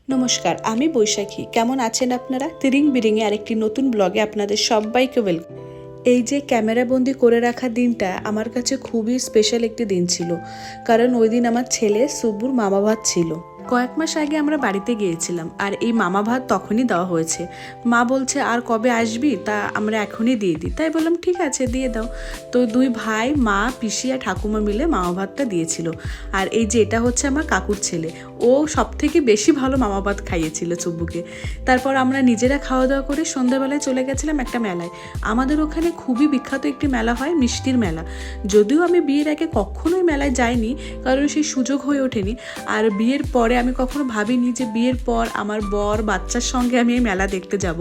নমস্কার, আমি বৈশাখী। কেমন আছেন আপনারা? তিরিং বিরিংয়ে আরেকটি নতুন ব্লগে আপনাদের সবাইকে ওয়েলকাম। এই যে ক্যামেরাবন্দি করে রাখা দিনটা আমার কাছে খুবই স্পেশাল একটি দিন ছিল, কারণ ওই দিন আমার ছেলে সুব্বুর মামা ভাত ছিল। কয়েক মাস আগে আমরা বাড়িতে গিয়েছিলাম, আর এই মামা ভাত তখনই দেওয়া হয়েছে। মা বলছে আর কবে আসবি, তা আমরা এখনই দিয়ে দিই। তাই বললাম ঠিক আছে, দিয়ে দাও। তো দুই ভাই, মা, পিসি আর ঠাকুমা মিলে মামা ভাতটা দিয়েছিল। আর এই যে এটা হচ্ছে আমার কাকুর ছেলে, ও সব থেকে বেশি ভালো মামা ভাত খাইয়েছিল চুব্বুকে। তারপর আমরা নিজেরা খাওয়া দাওয়া করে সন্ধ্যাবেলায় চলে গেছিলাম একটা মেলায়। আমাদের ওখানে খুবই বিখ্যাত একটি মেলা হয়, মিষ্টির মেলা। যদিও আমি বিয়ের আগে কখনোই মেলায় যাইনি, কারণ সেই সুযোগ হয়ে ওঠেনি। আর বিয়ের পরে আমি কখনো ভাবিনি যে বিয়ের পর আমার বর বাচ্চার সঙ্গে আমি এই মেলা দেখতে যাব।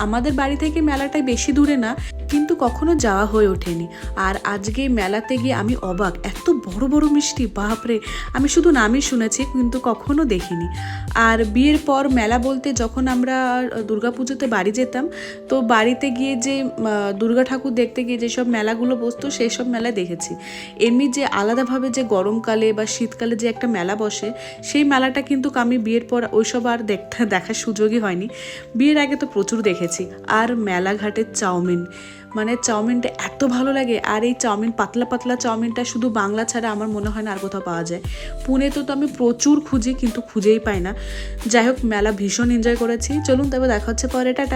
আমাদের বাড়ি থেকে মেলাটাই বেশি দূরে না, কিন্তু কখনো যাওয়া হয়ে ওঠেনি। আর আজকে মেলাতে গিয়ে আমি অবাক, এত বড় বড় মিষ্টি, বাপরে! আমি শুধু নামই শুনেছি, কিন্তু কখনো দেখিনি। আর বিয়ের পর মেলা বলতে, যখন আমরা দুর্গাপুজোতে বাড়ি যেতাম, তো বাড়িতে গিয়ে যে দুর্গা ঠাকুর দেখতে গিয়ে যেসব মেলাগুলো বসতো, সেই সব মেলা দেখেছি। এমনি যে আলাদাভাবে যে গরমকালে বা শীতকালে যে একটা মেলা বসে, সেই মেলাটা কিন্তু আমি বিয়ের পর ওইসব আর দেখার সুযোগই হয়নি। বিয়ের আগে তো প্রচুর দেখেছি। আর মেলাঘাটের চাউমিন, মানে চাউমিনটা এত ভালো লাগে। আর এই চাউমিন, পাতলা পাতলা চাউমিনটা শুধু বাংলা ছাড়া আমার মনে হয় না আর কোথাও পাওয়া যায়। পুনেতে তো আমি প্রচুর খুঁজি, কিন্তু খুঁজেই পাই না। যাই হোক, মেলা ভীষণ এনজয় করেছি। চলুন তবে দেখা হচ্ছে পরে, টাটা।